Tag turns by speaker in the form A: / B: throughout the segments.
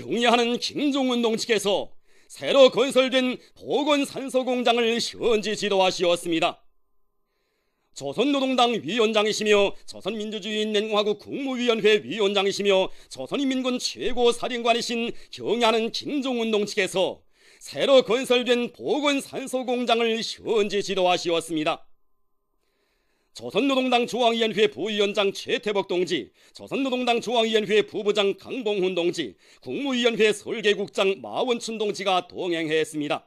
A: 경의하는 김종운 측에서 새로 건설된 보건산소공장을 현지 지도하시었습니다. 조선노동당 위원장이시며 조선민주주의인민공화국 국무위원회 위원장이시며 조선인민군 최고사령관이신 경의하는 김종운 측에서 새로 건설된 보건산소공장을 현지 지도하시었습니다. 조선노동당 중앙위원회 부위원장 최태복 동지, 조선노동당 중앙위원회 부부장 강봉훈 동지, 국무위원회 설계국장 마원춘 동지가 동행했습니다.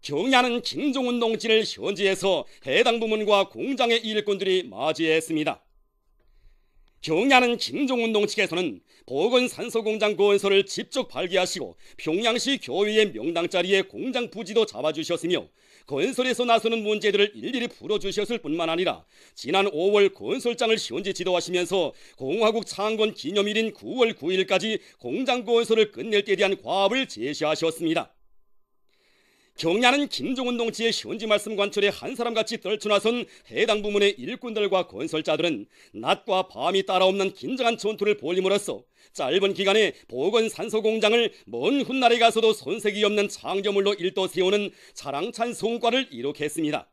A: 경의하는 김종운 동지를 현지에서 해당 부문과 공장의 일꾼들이 맞이했습니다. 경의하는 김종운 동측에서는 보건산소공장 건설을 직접 발기하시고 평양시 교회의 명당 자리에 공장 부지도 잡아주셨으며 건설에서 나서는 문제들을 일일이 풀어주셨을 뿐만 아니라 지난 5월 건설장을 현지 지도하시면서 공화국 창건 기념일인 9월 9일까지 공장 건설을 끝낼 때에 대한 과업을 제시하셨습니다. 경의하는 김종운 동지의 현지 말씀 관철에 한 사람같이 떨쳐나선 해당 부문의 일꾼들과 건설자들은 낮과 밤이 따라없는 긴장한 전투를 벌임으로써 짧은 기간에 보건산소공장을 먼 훗날에 가서도 손색이 없는 창조물로 일도세우는 자랑찬 성과를 이룩했습니다.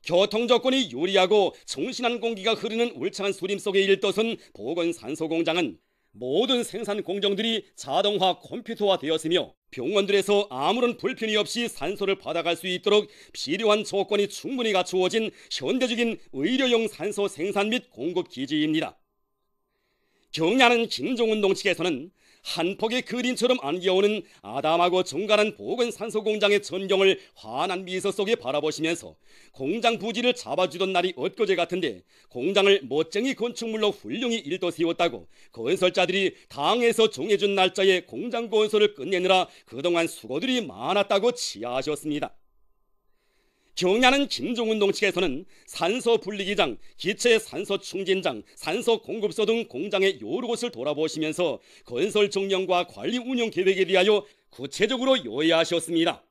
A: 교통조건이 유리하고 청신한 공기가 흐르는 울창한 수림 속에 일떠선 보건산소공장은 모든 생산 공정들이 자동화 컴퓨터화 되었으며 병원들에서 아무런 불편이 없이 산소를 받아갈 수 있도록 필요한 조건이 충분히 갖추어진 현대적인 의료용 산소 생산 및 공급 기지입니다. 경의하는 김종운 동측에서는 한 폭의 그림처럼 안겨오는 아담하고 정갈한 보건산소공장의 전경을 환한 미소 속에 바라보시면서 공장 부지를 잡아주던 날이 엊그제 같은데 공장을 멋쟁이 건축물로 훌륭히 일도세웠다고 건설자들이 당에서 정해준 날짜에 공장 건설을 끝내느라 그동안 수고들이 많았다고 치하하셨습니다. 경의하는 김종운 동측에서는 산소 분리기장, 기체 산소 충진장, 산소 공급소 등 공장의 여러 곳을 돌아보시면서 건설 정령과 관리 운영 계획에 대하여 구체적으로 요약하셨습니다.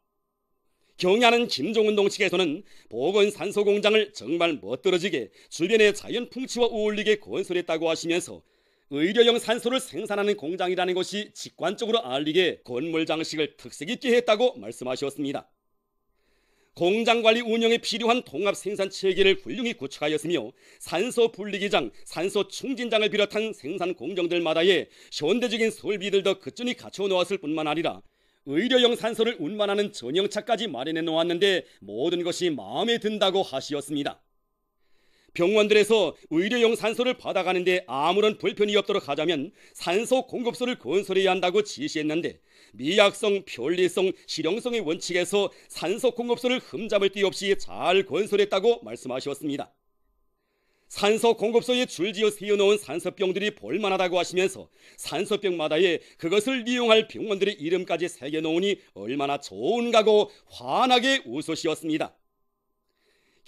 A: 경의하는 김종운 동측에서는 보건산소공장을 정말 멋들어지게 주변의 자연 풍치와 어울리게 건설했다고 하시면서 의료용 산소를 생산하는 공장이라는 것이 직관적으로 알리게 건물 장식을 특색 있게 했다고 말씀하셨습니다. 공장관리 운영에 필요한 통합 생산 체계를 훌륭히 구축하였으며 산소 분리기장, 산소 충진장을 비롯한 생산 공정들마다의 현대적인 설비들도 그전히 갖춰 놓았을 뿐만 아니라 의료용 산소를 운반하는 전용차까지 마련해 놓았는데 모든 것이 마음에 든다고 하시었습니다. 병원들에서 의료용 산소를 받아가는데 아무런 불편이 없도록 하자면 산소 공급소를 건설해야 한다고 지시했는데 미약성, 편리성, 실용성의 원칙에서 산소 공급소를 흠잡을 데 없이 잘 건설했다고 말씀하셨습니다. 산소 공급소에 줄지어 세워놓은 산소병들이 볼만하다고 하시면서 산소병마다에 그것을 이용할 병원들의 이름까지 새겨놓으니 얼마나 좋은가고 환하게 웃으시었습니다.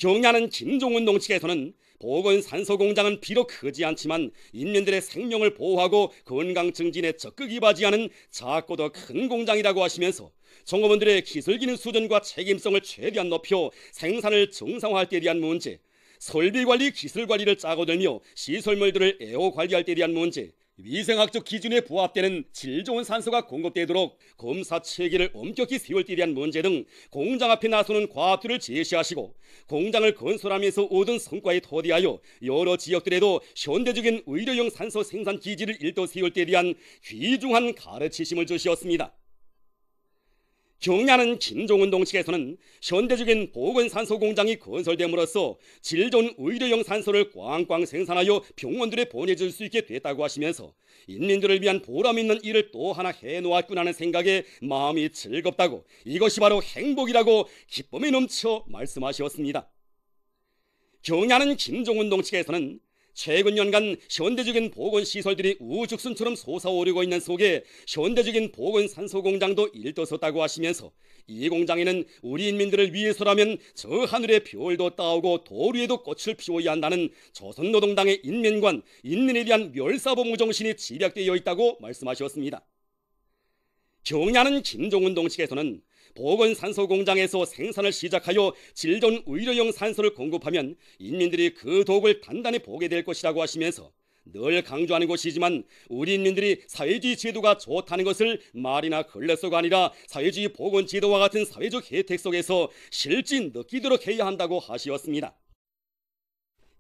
A: 경의하는 김종운 동측에서는 보건산소공장은 비록 크지 않지만 인민들의 생명을 보호하고 건강 증진에 적극 이바지하는 작고도 큰 공장이라고 하시면서 종업원들의 기술기능 수준과 책임성을 최대한 높여 생산을 정상화할 때에 대한 문제, 설비관리 기술관리를 짜고 들며 시설물들을 애호관리할 때에 대한 문제, 위생학적 기준에 부합되는 질 좋은 산소가 공급되도록 검사 체계를 엄격히 세울 때에 대한 문제 등 공장 앞에 나서는 과업들을 제시하시고 공장을 건설하면서 얻은 성과에 토대하여 여러 지역들에도 현대적인 의료용 산소 생산 기지를 일도세울 때에 대한 귀중한 가르치심을 주시었습니다. 경의하는 김종운 동측에서는 현대적인 보건산소공장이 건설됨으로써 질 좋은 의료용 산소를 꽝꽝 생산하여 병원들에 보내줄 수 있게 됐다고 하시면서 인민들을 위한 보람 있는 일을 또 하나 해놓았구나는 생각에 마음이 즐겁다고 이것이 바로 행복이라고 기쁨에 넘쳐 말씀하셨습니다. 경의하는 김종운 동측에서는 최근 년간 현대적인 보건시설들이 우죽순처럼 솟아오르고 있는 속에 현대적인 보건산소공장도 일떠섰다고 하시면서 이 공장에는 우리 인민들을 위해서라면 저 하늘의 별도 따오고 도리에도 꽃을 피워야 한다는 조선노동당의 인민관, 인민에 대한 멸사보무 정신이 집약되어 있다고 말씀하셨습니다. 경의하는 김종운 동측에서는 보건산소공장에서 생산을 시작하여 질 좋은 의료용 산소를 공급하면 인민들이 그 덕을 단단히 보게 될 것이라고 하시면서 늘 강조하는 것이지만 우리 인민들이 사회주의 제도가 좋다는 것을 말이나 걸레서가 아니라 사회주의 보건제도와 같은 사회적 혜택 속에서 실제 느끼도록 해야 한다고 하시었습니다.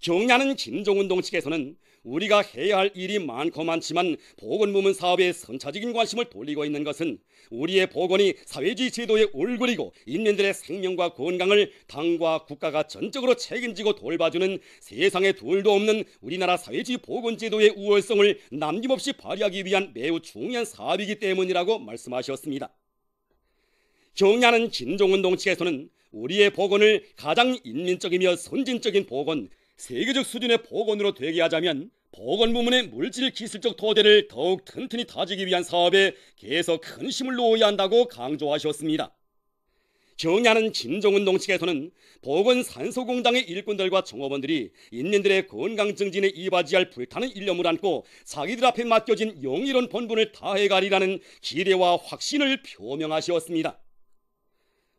A: 격려하는 김종운동 측에서는 우리가 해야 할 일이 많고 많지만 보건부문 사업에 선차적인 관심을 돌리고 있는 것은 우리의 보건이 사회주의 제도의 얼굴이고 인민들의 생명과 건강을 당과 국가가 전적으로 책임지고 돌봐주는 세상에 둘도 없는 우리나라 사회주의 보건제도의 우월성을 남김없이 발휘하기 위한 매우 중요한 사업이기 때문이라고 말씀하셨습니다. 격려하는 김종운동 측에서는 우리의 보건을 가장 인민적이며 선진적인 보건, 세계적 수준의 보건으로 되게 하자면 보건부문의 물질 기술적 토대를 더욱 튼튼히 다지기 위한 사업에 계속 큰 힘을 놓아야 한다고 강조하셨습니다. 격려하는 김종운동 측에서는 보건산소공장의 일꾼들과 종업원들이 인민들의 건강 증진에 이바지할 불타는 일념을 안고 자기들 앞에 맡겨진 영예로운 본분을 다해가리라는 기대와 확신을 표명하셨습니다.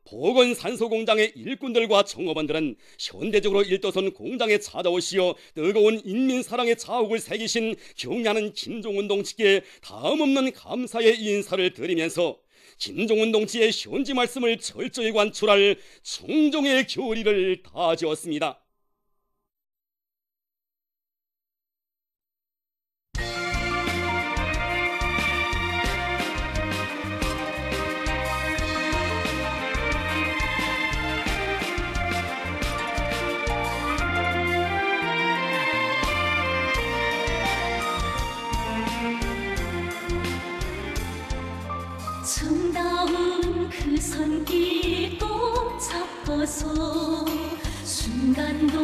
A: 보건산소공장의 일꾼들과 종업원들은 현대적으로 1도선 공장에 찾아오시어 뜨거운 인민사랑의 자욱을 새기신 격려하는 김종운동 측에 다음없는 감사의 인사를 드리면서 김종운동 측의 현지 말씀을 철저히 관출할 충정의 교리를 다지었습니다.
B: 정다운 그 손길 꼭 잡고서 순간도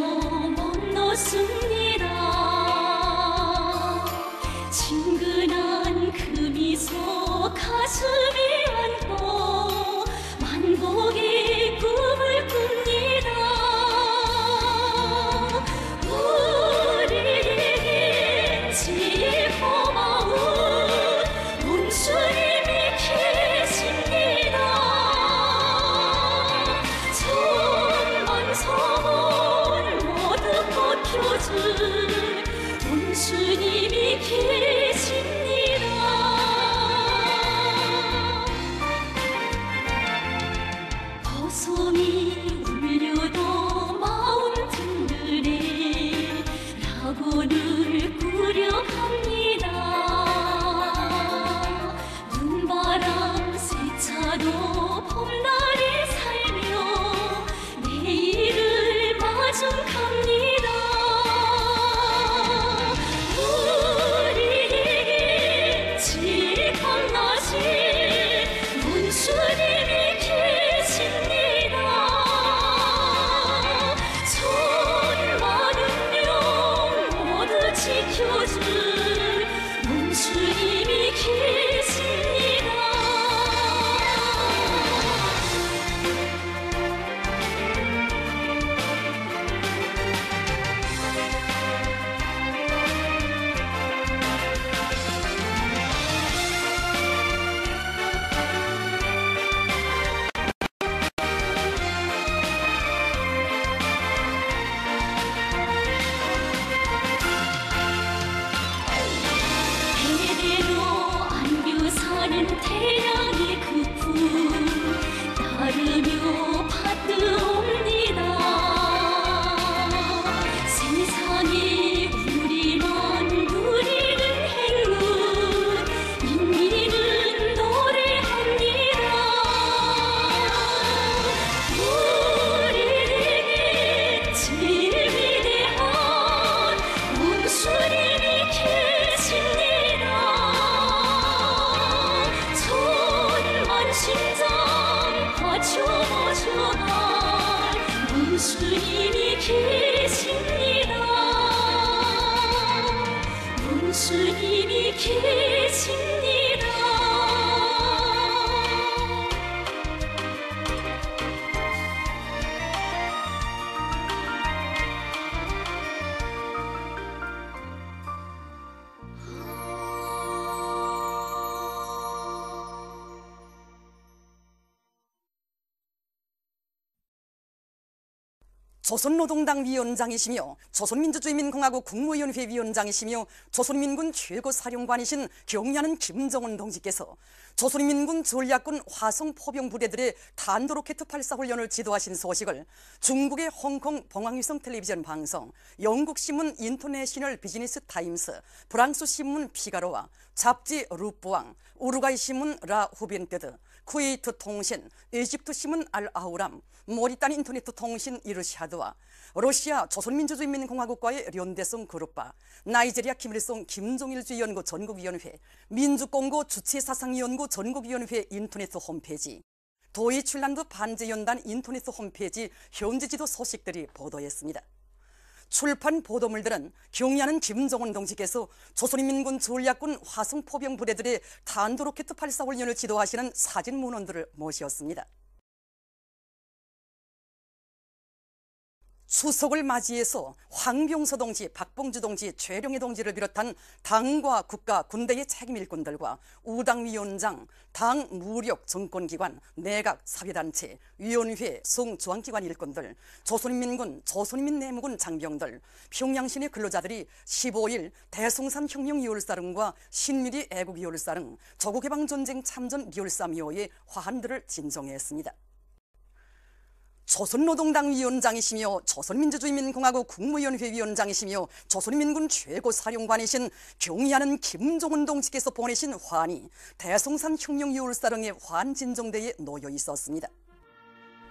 B: 못 놓습니다. 친근한 그 미소 가슴에 안고 만복의 꿈을 꿉니다. 우리에게 제일 고마운 온순히 온수님이 계십니다. 보송이 울려도 마음 든든해 라고 늘 꾸려갑니다. 눈바람 세차도 봄날에 살며 내일을 마중갑니다. 온수님이 계십니다. 천만 운명 모두 지켜줄 온수님이 계십니다.
C: 조선노동당 위원장이시며 조선민주주의민공화국 국무위원회 위원장이시며 조선인민군 최고사령관이신 경의하는 김정은 동지께서 조선인민군 전략군 화성 포병부대들의 탄도로켓 발사훈련을 지도하신 소식을 중국의 홍콩 봉황위성 텔레비전 방송, 영국신문 인터내셔널 비즈니스 타임스, 프랑스 신문 피가로와 잡지 루뿌왕, 우루과이 신문 라 후벤테드, 쿠웨이트 통신, 이집트 신문 알 아우람, 모리타니 인터넷 통신 이르샤드와 러시아 조선민주주의인민공화국과의 연대성 그룹바, 나이지리아 김일성 김종일주의 연구 전국위원회, 민주공고 주체사상연구 전국위원회 인터넷 홈페이지, 도이출란드 반제연단 인터넷 홈페이지 현지 지도 소식들이 보도했습니다. 출판 보도물들은 경의하는 김정은 동지께서 조선인민군 전략군 화성포병 부대들의 탄도로켓 발사훈련을 지도하시는 사진문헌들을 모셨습니다. 추석을 맞이해서 황병서 동지, 박봉주 동지, 최룡해 동지를 비롯한 당과 국가, 군대의 책임일꾼들과 우당위원장, 당 무력 정권기관, 내각, 사회단체, 위원회, 성저항기관 일꾼들, 조선인민군, 조선인민내무군 장병들, 평양시내 근로자들이 15일 대송산 혁명이월사릉과 신미리 애국이월사릉, 조국해방전쟁 참전 이월사묘의 화환들을 진정했습니다. 조선노동당 위원장이시며 조선민주주의민공화국 국무위원회 위원장이시며 조선인민군 최고사령관이신 경의하는 김정은 동지께서 보내신 화환이 대송산 혁명이월사릉의 화환진정대에 놓여 있었습니다.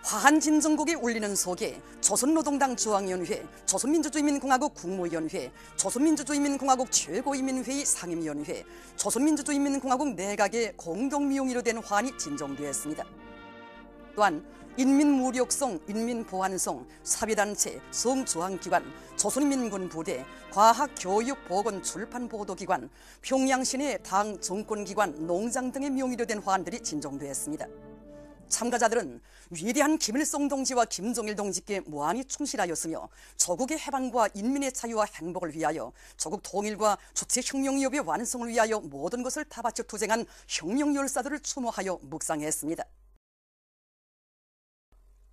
C: 화환진정곡이 울리는 속에 조선노동당 중앙위원회, 조선민주주의민공화국 국무위원회, 조선민주주의민공화국 최고인민회의 상임위원회, 조선민주주의민공화국 내각의 공동미용위로 된 화환이 진정되었습니다. 또한 인민무력성, 인민보안성, 사회단체, 성저항기관, 조선인민군 부대, 과학교육보건출판보도기관, 평양시내 당 정권기관, 농장 등의 명의로 된 화환들이 진정되었습니다. 참가자들은 위대한 김일성 동지와 김정일 동지께 무한히 충실하였으며 조국의 해방과 인민의 자유와 행복을 위하여 조국 통일과 주체혁명위협의 완성을 위하여 모든 것을 다 바쳐 투쟁한 혁명열사들을 추모하여 묵상했습니다.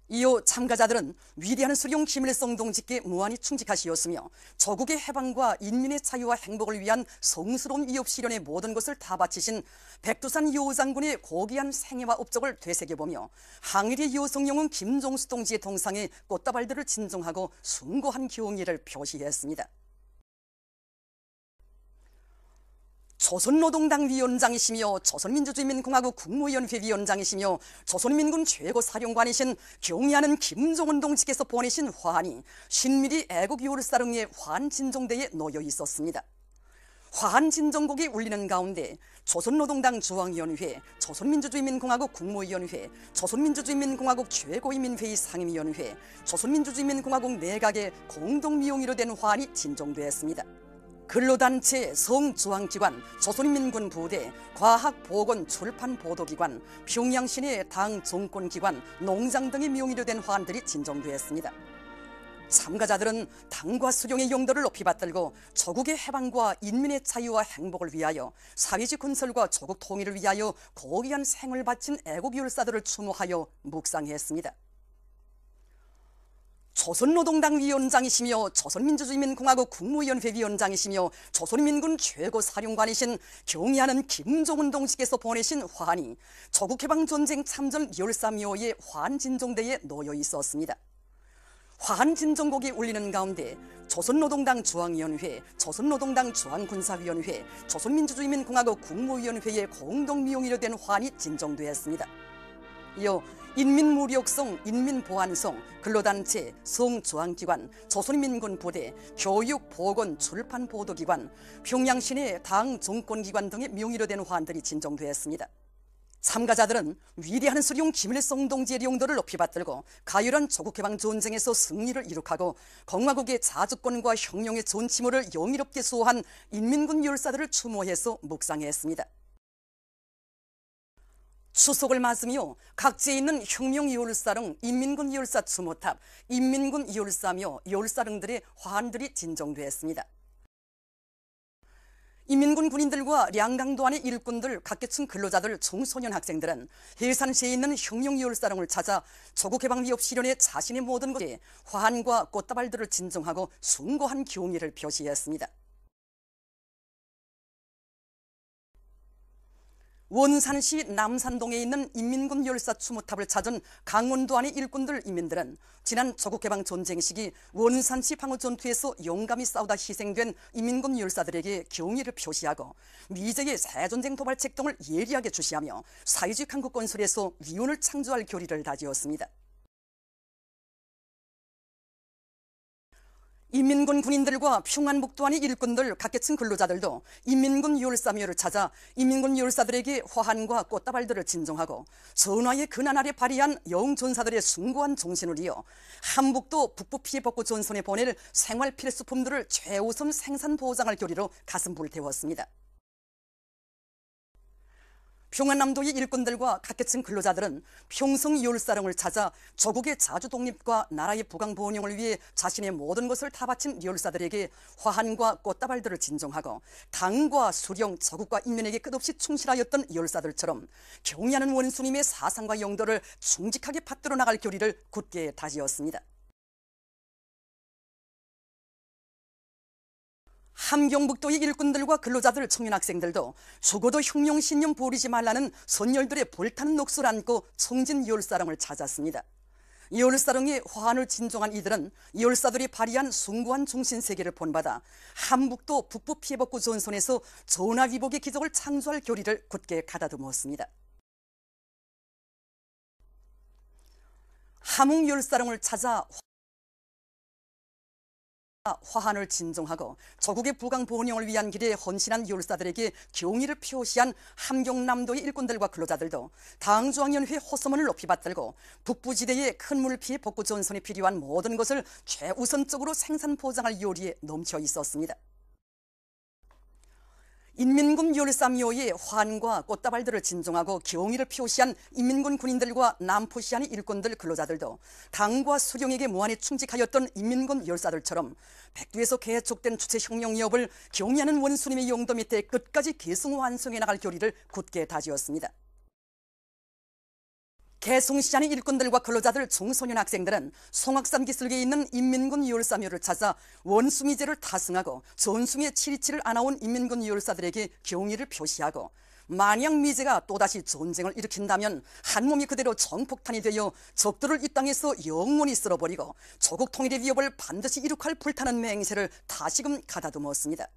C: 이어 참가자들은 위대한 수령 김일성 동지께 무한히 충직하시었으며 조국의 해방과 인민의 자유와 행복을 위한 성스러운 위협 실현의 모든 것을 다 바치신 백두산 여우장군의 고귀한 생애와 업적을 되새겨보며 항일의 여성영웅 김종수 동지의 동상에 꽃다발들을 진정하고 숭고한 경의를 표시했습니다. 조선노동당 위원장이시며 조선민주주의민공화국 국무위원회 위원장이시며 조선인민군 최고사령관이신 경의하는 김정은 동지께서 보내신 화환이 신미리 애국이월사릉의 화환진정대에 놓여 있었습니다. 화환진정곡이 울리는 가운데 조선노동당 중앙위원회, 조선민주주의민공화국 국무위원회, 조선민주주의민공화국 최고인민회의 상임위원회, 조선민주주의민공화국 내각의 공동미용위로 된 화환이 진정되었습니다. 근로단체, 성저항기관, 조선인민군 부대, 과학보건 출판보도기관, 평양시내 당 정권기관, 농장 등의 명의로 된 화환들이 진정되었습니다. 참가자들은 당과 수령의 용도를 높이 받들고 조국의 해방과 인민의 자유와 행복을 위하여 사회주의 건설과 조국 통일을 위하여 고귀한 생을 바친 애국열사들을 추모하여 묵상했습니다. 조선노동당 위원장이시며 조선민주주의민공화국 국무위원회 위원장이시며 조선인민군 최고사령관이신 경의하는 김정은 동지께서 보내신 화환이 조국해방전쟁 참전 열사묘의 화환진정대에 놓여 있었습니다. 화환진정곡이 울리는 가운데 조선노동당 중앙위원회, 조선노동당 중앙군사위원회, 조선민주주의민공화국 국무위원회의 공동미용위로 된 화환이 진정되었습니다. 이어 인민무력성, 인민보안성, 근로단체, 성저항기관, 조선인민군 부대, 교육, 보건, 출판, 보도기관, 평양시내 당 정권기관 등의 명의로 된 화환들이 진정되었습니다. 참가자들은 위대한 수령 김일성 동지의 용도를 높이 받들고 가열한 조국해방 전쟁에서 승리를 이룩하고 공화국의 자주권과 혁명의 전치모를 영예롭게 수호한 인민군 열사들을 추모해서 묵상했습니다. 추석을 맞으며 각지에 있는 혁명이월사릉, 인민군이월사 추모탑, 인민군이월사며 열사릉들의 화환들이 진정되었습니다. 인민군 군인들과 량강도안의 일꾼들, 각계층 근로자들, 청소년 학생들은 해산시에 있는 혁명유월사령을 찾아 조국해방위협 실현에 자신의 모든 것에 화환과 꽃다발들을 진정하고 숭고한 경의를 표시했습니다. 원산시 남산동에 있는 인민군 열사 추모탑을 찾은 강원도안의 일꾼들, 인민들은 지난 조국해방 전쟁 시기 원산시 방어 전투에서 용감히 싸우다 희생된 인민군 열사들에게 경의를 표시하고 미제의 새전쟁 도발 책동을 예리하게 주시하며 사회주의 한국 건설에서 위원을 창조할 결의를 다지었습니다. 인민군 군인들과 평안북도안의 일꾼들, 각계층 근로자들도 인민군 열사묘를 찾아 인민군 열사들에게 화환과 꽃다발들을 진정하고 전화의 근한 아래 발휘한 영전사들의 숭고한 정신을 이어 한북도 북부 피해 복구 전선에 보낼 생활 필수품들을 최우선 생산 보장할 결의로 가슴 불태웠습니다. 평안남도의 일꾼들과 각계층 근로자들은 평성 열사령을 찾아 조국의 자주 독립과 나라의 부강 번영을 위해 자신의 모든 것을 다 바친 열사들에게 화환과 꽃다발들을 진정하고 당과 수령, 조국과 인민에게 끝없이 충실하였던 열사들처럼 경의하는 원수님의 사상과 영도를 충직하게 받들어 나갈 결의를 굳게 다지었습니다. 함경북도의 일꾼들과 근로자들, 청년학생들도 죽어도 혁명신념 버리지 말라는 선열들의 불타는 녹수를 안고 청진 열사령을 찾았습니다. 열사령의 화환을 진정한 이들은 열사들이 발휘한 숭고한 정신세계를 본받아 함북도 북부 피해복구 전선에서 전화위복의 기적을 창조할 결의를 굳게 가다듬었습니다. 함흥 열사령을 찾아 화환을 진정하고 조국의 부강 번영을 위한 길에 헌신한 열사들에게 경의를 표시한 함경남도의 일꾼들과 근로자들도 당중앙연회 호소문을 높이 받들고 북부지대의 큰 물피해 복구 전선에 필요한 모든 것을 최우선적으로 생산 보장할 요리에 넘쳐 있었습니다. 인민군 열사묘의 화환과 꽃다발들을 진정하고 경의를 표시한 인민군 군인들과 남포시안의 일꾼들, 근로자들도 당과 수령에게 무한히 충직하였던 인민군 열사들처럼 백두에서 개촉된 주체혁명위협을 경의하는 원수님의 용도 밑에 끝까지 계승완성해 나갈 결의를 굳게 다지었습니다. 개송시안의 일꾼들과 근로자들, 청소년 학생들은 송악산 기슭에 있는 인민군 열사묘를 찾아 원수미제를 타승하고 전숭의 칠이칠을 안아온 인민군 열사들에게 경의를 표시하고 만약 미제가 또다시 전쟁을 일으킨다면 한 몸이 그대로 정폭탄이 되어 적들을 이 땅에서 영원히 쓸어버리고 조국 통일의 위협을 반드시 이룩할 불타는 맹세를 다시금 가다듬었습니다.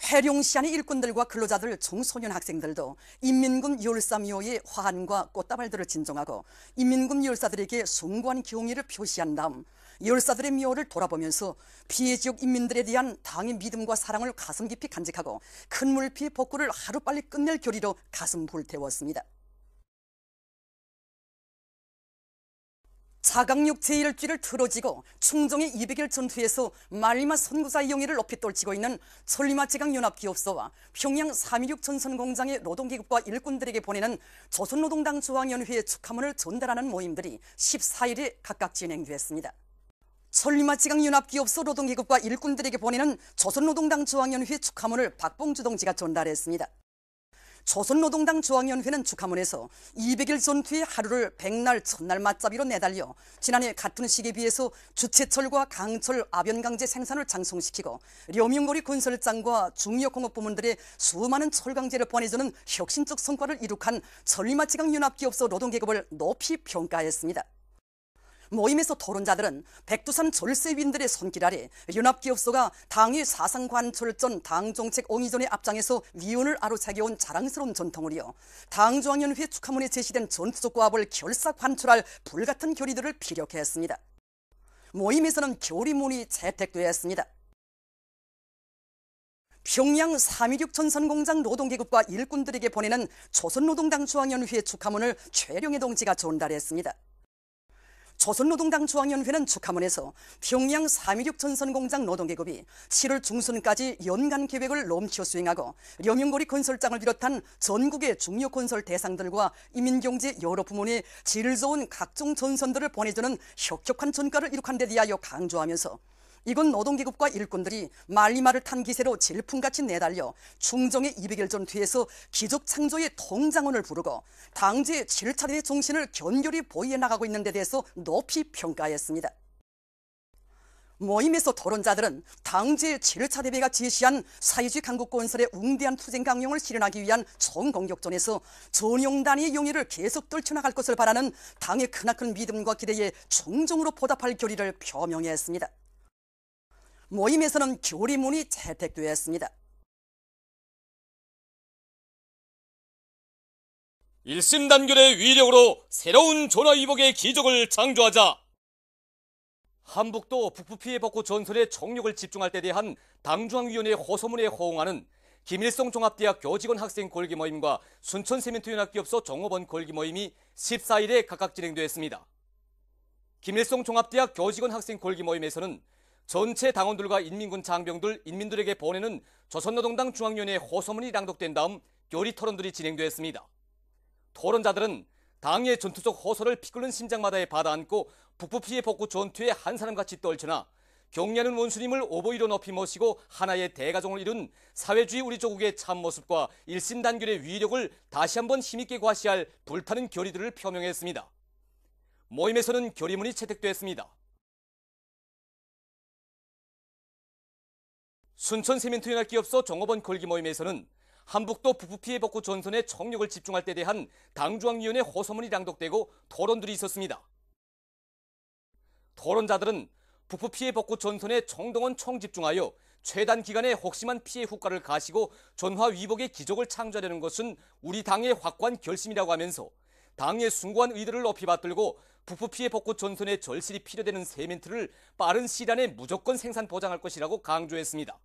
C: 회룡시안의 일꾼들과 근로자들, 청소년 학생들도 인민군 열사묘의 화환과 꽃다발들을 진정하고 인민군 열사들에게 숭고한 경의를 표시한 다음 열사들의 묘를 돌아보면서 피해 지역 인민들에 대한 당의 믿음과 사랑을 가슴 깊이 간직하고 큰 물피해 복구를 하루빨리 끝낼 결의로 가슴 불태웠습니다. 자강육 제1기를 틀어지고 충정의 200일 전투에서 말리마 선구자의 영예를 높이 떨치고 있는 천리마지강연합기업소와 평양 3.16 전선공장의 노동기급과 일꾼들에게 보내는 조선노동당 중앙연회의 축하문을 전달하는 모임들이 14일에 각각 진행됐습니다. 천리마지강연합기업소 노동기급과 일꾼들에게 보내는 조선노동당 중앙연회 축하문을 박봉주 동지가 전달했습니다. 조선노동당 중앙연회는 축하문에서 200일 전투의 하루를 100날, 1000날 맞잡이로 내달려 지난해 같은 시기에 비해서 주체철과 강철, 아변강제 생산을 장성시키고 려명거리 건설장과 중요공업 부문들의 수많은 철강제를 보내주는 혁신적 성과를 이룩한 천리마지강연합기업소 노동계급을 높이 평가했습니다. 모임에서 토론자들은 백두산 절세윈들의 손길 아래 연합기업소가 당의 사상관철전 당정책 옹이전의 앞장에서 위원을 아로새겨온 자랑스러운 전통을 이어 당중앙연회 축하문에 제시된 전투적 고압을 결사관철할 불같은 결의들을 피력했습니다. 모임에서는 결의문이 채택되었습니다. 평양 3.16 전선공장 노동계급과 일꾼들에게 보내는 조선노동당 중앙연회 축하문을 최룡해 동지가 전달했습니다. 조선노동당 중앙연회는 축하문에서 평양 3.16 전선공장 노동계급이 7월 중순까지 연간 계획을 넘쳐 수행하고 려명거리 건설장을 비롯한 전국의 중요 건설 대상들과 이민경제 여러 부문에 질 좋은 각종 전선들을 보내주는 혁혁한 전가를 이룩한 데 대하여 강조하면서 이곳 노동계급과 일꾼들이 말리말을 탄 기세로 질풍같이 내달려 충정의 200일 전 뒤에서 기적 창조의 통장원을 부르고 당지의 7차 대회 정신을 견고히 보이해 나가고 있는 데 대해서 높이 평가했습니다. 모임에서 토론자들은 당지의 7차 대회가 제시한 사회주의 강국 건설의 웅대한 투쟁 강령을 실현하기 위한 총공격전에서 전용단위의 용의를 계속 떨쳐나갈 것을 바라는 당의 크나큰 믿음과 기대에 충정으로 보답할 결의를 표명했습니다. 모임에서는 결의문이 채택되었습니다.
A: 일심단결의 위력으로 새로운 전화위복의 기적을 창조하자. 한북도 북부 피해 복구 전선의 총력을 집중할 때 대한 당중앙위원회 호소문에 호응하는 김일성 종합대학 교직원 학생 골기 모임과 순천 세멘트연합기업소 종업원 골기 모임이 14일에 각각 진행되었습니다. 김일성 종합대학 교직원 학생 골기 모임에서는 전체 당원들과 인민군 장병들, 인민들에게 보내는 조선노동당 중앙위원회 호소문이 낭독된 다음 교리 토론들이 진행되었습니다. 토론자들은 당의 전투적 호소를 피 끓는 심장마다에 받아안고 북부 피해 복구 전투에 한 사람같이 떨쳐나 격려하는 원수님을 오보이로 높이 모시고 하나의 대가종을 이룬 사회주의 우리 조국의 참모습과 일심단결의 위력을 다시 한번 힘있게 과시할 불타는 결의들을 표명했습니다. 모임에서는 결의문이 채택됐습니다. 순천 세멘트연합기업소 종업원 골기 모임에서는 한북도 북부 피해 복구 전선에 총력을 집중할 때 대한 당중앙위원회 호소문이 낭독되고 토론들이 있었습니다. 토론자들은 북부 피해 복구 전선에 총동원 총집중하여 최단 기간에 혹심한 피해 후과를 가시고 전화위복의 기적을 창조하려는 것은 우리 당의 확고한 결심이라고 하면서 당의 숭고한 의도를 높이 받들고 북부 피해 복구 전선에 절실히 필요되는 세멘트를 빠른 시일 안에 무조건 생산 보장할 것이라고 강조했습니다.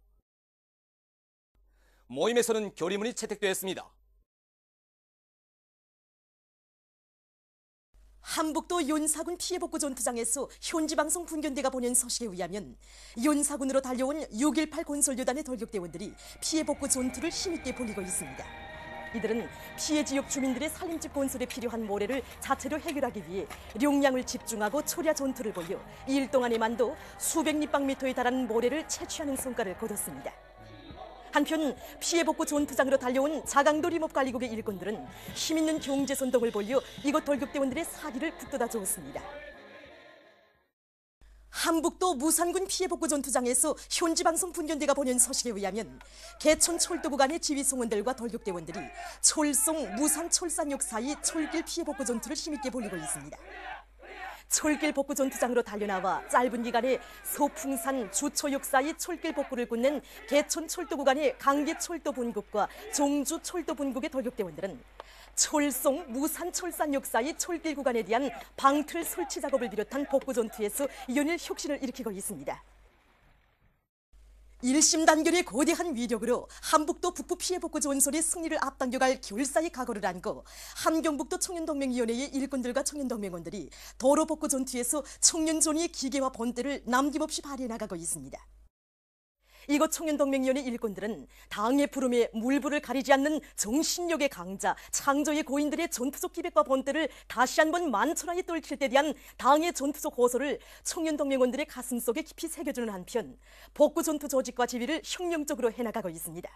A: 모임에서는 결의문이 채택되었습니다.
D: 한북도 윤사군 피해복구 전투장에서 현지방송 분견대가 보낸 소식에 의하면 윤사군으로 달려온 6.18 건설여단의 돌격대원들이 피해복구 전투를 힘있게 벌이고 있습니다. 이들은 피해 지역 주민들의 살림집 건설에 필요한 모래를 자체로 해결하기 위해 용량을 집중하고 초리아 전투를 벌여 일 동안에만도 수백立方미터에 달하는 모래를 채취하는 성과를 거뒀습니다. 한편 피해복구 전투장으로 달려온 자강도 림업관리국의 일꾼들은 힘있는 경제선동을 벌여 이곳 돌격대원들의 사기를 북돋아 주었습니다. 한북도 무산군 피해복구 전투장에서 현지방송 분견대가 보낸 소식에 의하면 개천 철도 구간의 지휘송원들과 돌격대원들이 철송 무산철산역 사이 철길 피해복구 전투를 힘있게 벌이고 있습니다. 철길 복구 전투장으로 달려나와 짧은 기간에 소풍산 주초역 사이 철길 복구를 끝낸 개천 철도 구간의 강계 철도 본국과 종주 철도 본국의 돌격대원들은 철송 무산철산역 사이 철길 구간에 대한 방틀 설치 작업을 비롯한 복구 전투에서 연일 혁신을 일으키고 있습니다. 일심단결의 거대한 위력으로 한북도 북부 피해복구 전선의 승리를 앞당겨갈 결사의 각오를 안고 한경북도 청년동맹위원회의 일꾼들과 청년동맹원들이 도로복구 전투에서 청년존의 기계와 본때를 남김없이 발휘해 나가고 있습니다. 이곳 청년동맹위원회 일꾼들은 당의 부름에 물불을 가리지 않는 정신력의 강자, 창조의 고인들의 전투적 기백과 본때를 다시 한번 만천하에 떨칠 때 대한 당의 전투적 호소를 청년동맹원들의 가슴속에 깊이 새겨주는 한편 복구 전투 조직과 지휘를 혁명적으로 해나가고 있습니다.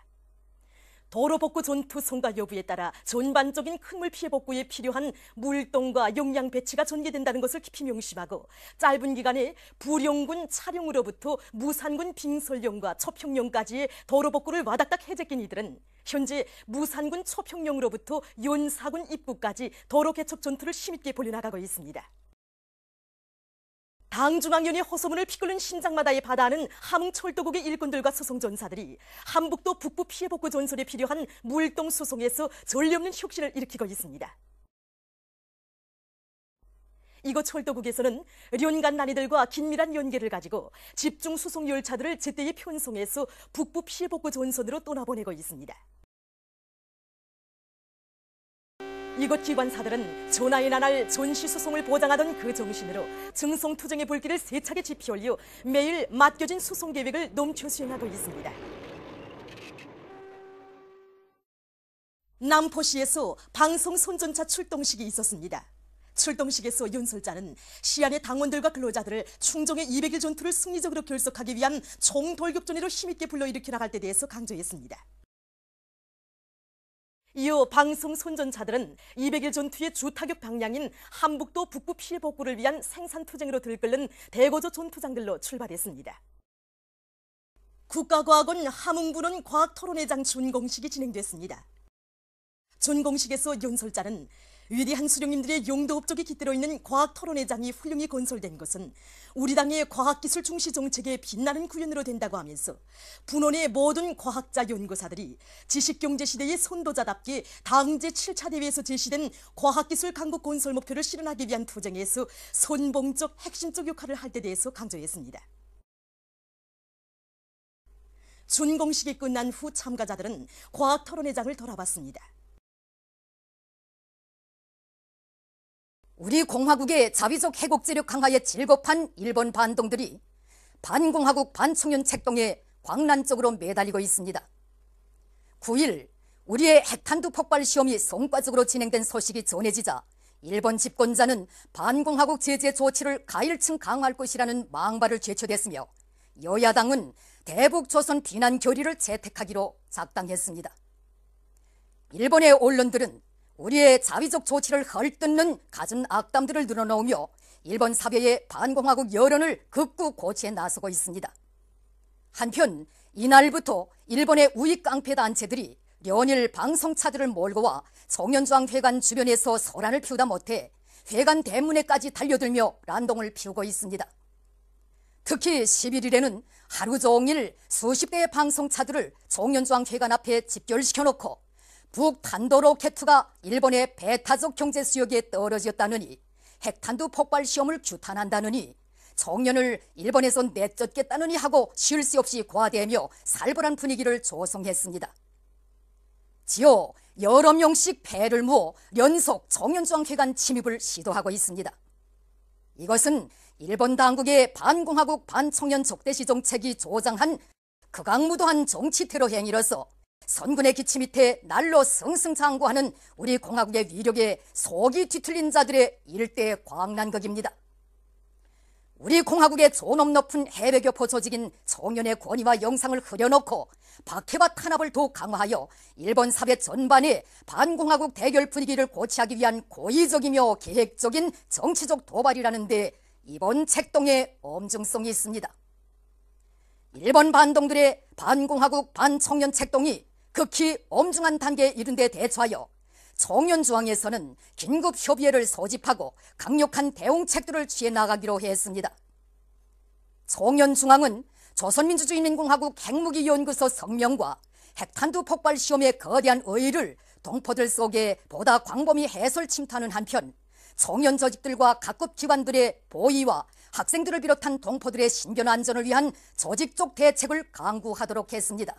D: 도로복구 전투 성과 여부에 따라 전반적인 큰물 피해 복구에 필요한 물동과 용량 배치가 전개된다는 것을 깊이 명심하고 짧은 기간에 부령군 차령으로부터 무산군 빙설령과 초평령까지의 도로복구를 와닥닥 해제낀 이들은 현재 무산군 초평령으로부터 연사군 입구까지 도로 개척 전투를 힘있게 벌여나가고 있습니다. 당중앙위원회 호소문을 피 끓는 심장마다에 받아하는 함흥철도국의 일꾼들과 소송전사들이 한북도 북부 피해복구 전선에 필요한 물동 수송에서 전례없는 혁신을 일으키고 있습니다. 이곳 철도국에서는 련간 난이들과 긴밀한 연계를 가지고 집중 수송 열차들을 제때에 편성해서 북부 피해복구 전선으로 떠나보내고 있습니다. 이곳 기관사들은 전하의 나날 전시 수송을 보장하던 그 정신으로 증성투쟁의 불길을 세차게 지피올려 매일 맡겨진 수송 계획을 넘쳐 수행하고 있습니다. 남포시에서 방송 손전차 출동식이 있었습니다. 출동식에서 윤설자는 시안의 당원들과 근로자들을 충정의 200일 전투를 승리적으로 결속하기 위한 총돌격전으로 힘있게 불러일으켜 나갈 때 대해서 강조했습니다. 이후 방송 선전자들은 200일 전투의 주타격 방향인 한북도 북부 피해 복구를 위한 생산투쟁으로 들끓는 대거조 전투장들로 출발했습니다. 국가과학원 함흥부론 과학토론회장 준공식이 진행됐습니다. 준공식에서 윤설자는 위대한 수령님들의 용도 업적이 깃들어 있는 과학토론회장이 훌륭히 건설된 것은 우리 당의 과학기술 중시 정책의 빛나는 구현으로 된다고 하면서 분원의 모든 과학자 연구사들이 지식경제시대의 선도자답게 당 제7차 대회에서 제시된 과학기술 강국 건설 목표를 실현하기 위한 투쟁에서 선봉적 핵심적 역할을 할 때 대해서 강조했습니다. 준공식이 끝난 후 참가자들은 과학토론회장을 돌아봤습니다.
C: 우리 공화국의 자위적 해국제력 강화에 질겁한 일본 반동들이 반공화국 반청년 책동에 광란적으로 매달리고 있습니다. 9일 우리의 핵탄두 폭발 시험이 성과적으로 진행된 소식이 전해지자 일본 집권자는 반공화국 제재 조치를 가일층 강화할 것이라는 망발을 제초됐으며 여야당은 대북 조선 비난 결의를 채택하기로 작당했습니다. 일본의 언론들은 우리의 자위적 조치를 헐뜯는 갖은 악담들을 늘어놓으며 일본 사회의 반공화국 여론을 극구 고치에 나서고 있습니다. 한편 이날부터 일본의 우익 깡패 단체들이 연일 방송차들을 몰고 와 정연주항 회관 주변에서 소란을 피우다 못해 회관 대문에까지 달려들며 난동을 피우고 있습니다. 특히 11일에는 하루 종일 수십 대의 방송차들을 정연주항 회관 앞에 집결시켜놓고 북탄도 로켓투가 일본의 배타적 경제 수역에 떨어졌다느니 핵탄두 폭발 시험을 규탄한다느니 정연을 일본에서 내쫓겠다느니 하고 쉴 새 없이 과대하며 살벌한 분위기를 조성했습니다. 지어 여러 명씩 배를 모아 연속 정연주항 회관 침입을 시도하고 있습니다. 이것은 일본 당국의 반공화국 반청년 적대시 정책이 조장한 극악무도한 정치 테러 행위로서 선군의 기치 밑에 날로 승승장구하는 우리 공화국의 위력에 속이 뒤틀린 자들의 일대 광란극입니다. 우리 공화국의 존엄 높은 해외교포 조직인 정연의 권위와 영상을 흐려놓고 박해와 탄압을 더욱 강화하여 일본 사회 전반에 반공화국 대결 분위기를 고취하기 위한 고의적이며 계획적인 정치적 도발이라는데 이번 책동에 엄중성이 있습니다. 일본 반동들의 반공화국 반청년 책동이 극히 엄중한 단계에 이른 데 대처하여 정연주항에서는 긴급 협의회를 소집하고 강력한 대응책들을 취해 나가기로 했습니다. 정연중앙은 조선민주주의인민공화국 핵무기연구소 성명과 핵탄두 폭발 시험의 거대한 의의를 동포들 속에 보다 광범위 해설 침투하는 한편 정연 조직들과 각급 기관들의 보위와 학생들을 비롯한 동포들의 신변 안전을 위한 조직적 대책을 강구하도록 했습니다.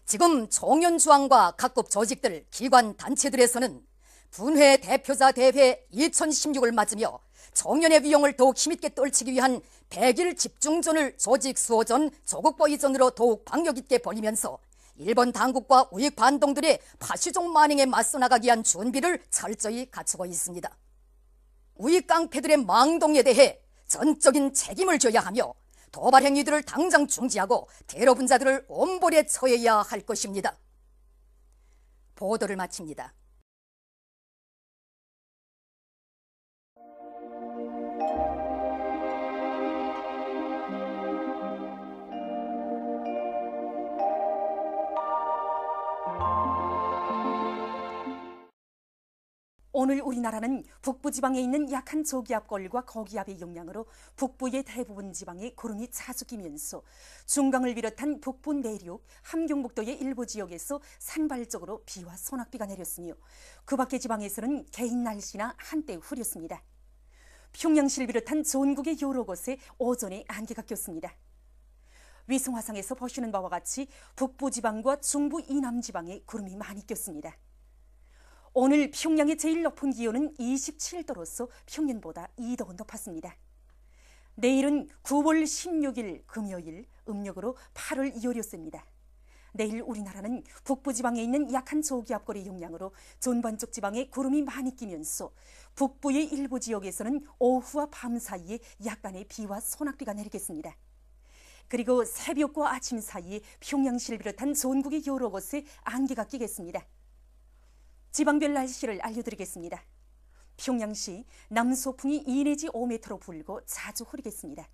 C: 지금 정연주항과 각급 조직들, 기관, 단체들에서는 분회 대표자 대회 2016을 맞으며 정연의 위용을 더욱 힘있게 떨치기 위한 100일 집중전을 조직 수호전, 조국보위전으로 더욱 박력있게 벌이면서 일본 당국과 우익 반동들의 파시종 만행에 맞서 나가기 위한 준비를 철저히 갖추고 있습니다. 우익 깡패들의 망동에 대해 전적인 책임을 져야 하며 도발 행위들을 당장 중지하고 테러 분자들을 엄벌에 처해야 할 것입니다. 보도를 마칩니다.
E: 오늘 우리나라는 북부지방에 있는 약한 저기압골과 거기압의 영향으로 북부의 대부분 지방에 구름이 자주 끼면서 중강을 비롯한 북부 내륙, 함경북도의 일부 지역에서 산발적으로 비와 소낙비가 내렸으며 그 밖의 지방에서는 개인 날씨나 한때 흐렸습니다. 평양시를 비롯한 전국의 여러 곳에 오전에 안개가 꼈습니다. 위성화상에서 보시는 바와 같이 북부지방과 중부 이남지방에 구름이 많이 꼈습니다. 오늘 평양의 제일 높은 기온은 27도로서 평년보다 2도 높았습니다. 내일은 9월 16일 금요일 음력으로 8월 2월이었습니다. 내일 우리나라는 북부지방에 있는 약한 저기압골의 영향으로 전반적 지방에 구름이 많이 끼면서 북부의 일부 지역에서는 오후와 밤 사이에 약간의 비와 소낙비가 내리겠습니다. 그리고 새벽과 아침 사이에 평양시를 비롯한 전국의 여러 곳에 안개가 끼겠습니다. 지방별 날씨를 알려드리겠습니다. 평양시 남서풍이 2 내지 5m로 불고 자주 흐리겠습니다.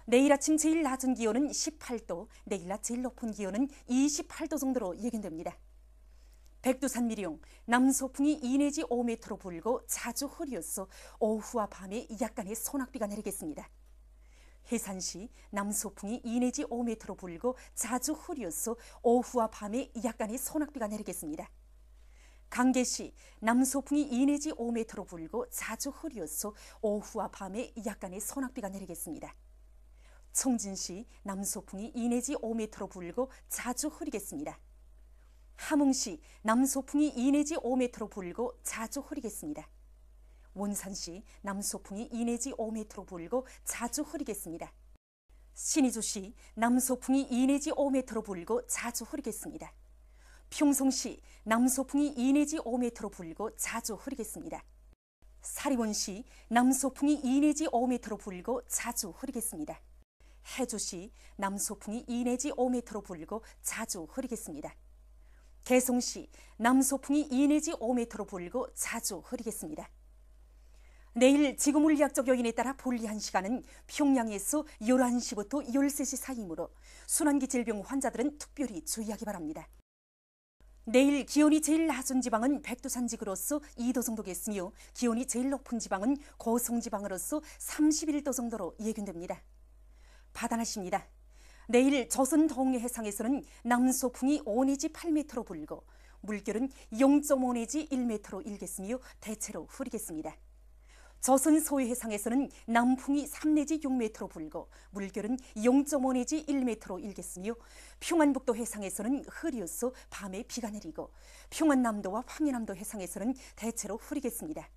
E: 내일 아침 제일 낮은 기온은 18도, 내일 낮 제일 높은 기온은 28도 정도로 예견됩니다. 백두산 미령 남서풍이 2 내지 5m로 불고 자주 흐려서 오후와 밤에 약간의 소낙비가 내리겠습니다. 해산시 남서풍이 2 내지 5m로 불고 자주 흐려서 오후와 밤에 약간의 소낙비가 내리겠습니다. 강계시 남서풍이 2 내지 5m로 불고 자주 흐려서 오후와 밤에 약간의 소낙비가 내리겠습니다. 청진시 남서풍이 2 내지 5m로 불고 자주 흐리겠습니다. 함흥시 남서풍이 2 내지 5m로 불고 자주 흐리겠습니다. 원산시 남서풍이 2 내지 5m로 불고 자주 흐리겠습니다. 신의주시 남서풍이 2 내지 5m로 불고 자주 흐리겠습니다. 평성시 남서풍이 2 내지 5m로 불고 자주 흐리겠습니다. 사리원시 남서풍이 2 내지 5m로 불고 자주 흐리겠습니다. 해주시 남서풍이 2 내지 5m로 불고 자주 흐리겠습니다. 개성시 남서풍이 2 내지 5m로 불고 자주 흐리겠습니다. 내일 지구물리학적 요인에 따라 불리한 시간은 평양에서 11시부터 13시 사이이므로 순환기 질병 환자들은 특별히 주의하기 바랍니다. 내일 기온이 제일 낮은 지방은 백두산지구로서 2도 정도겠으며 기온이 제일 높은 지방은 고성지방으로서 31도 정도로 예견됩니다. 바다날씨입니다. 내일 조선 동해 해상에서는 남서풍이 5 내지 8m로 불고 물결은 0.5 내지 1m로 일겠으며 대체로 흐리겠습니다. 조선 서해 해상에서는 남풍이 3 내지 6m로 불고 물결은 0.5 내지 1m로 일겠으며 평안북도 해상에서는 흐려서 밤에 비가 내리고 평안남도와 황해남도 해상에서는 대체로 흐리겠습니다.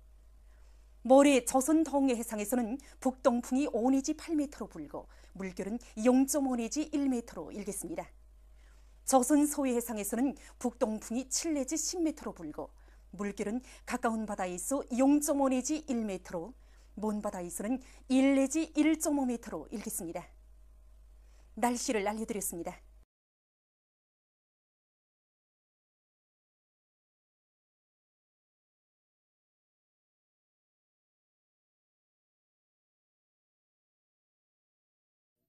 E: 모레 조선 동해 해상에서는 북동풍이 5 내지 8m로 불고 물결은 0.5 내지 1m로 일겠습니다. 조선 서해 해상에서는 북동풍이 7 내지 10m로 불고 물결은 가까운 바다에서 0.5 내지 1m로 먼 바다에서는 1 내지 1.5m로 일겠습니다. 날씨를 알려드렸습니다.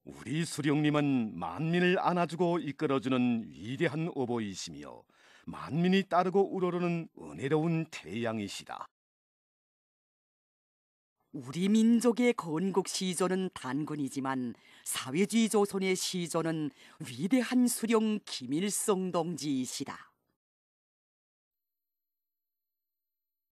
F: 우리 수령님은 만민을 안아주고 이끌어주는 위대한 어버이시며 만민이 따르고 우러르는 은혜로운 태양이시다.
G: 우리 민족의 건국 시조는 단군이지만 사회주의 조선의 시조는 위대한 수령 김일성 동지이시다.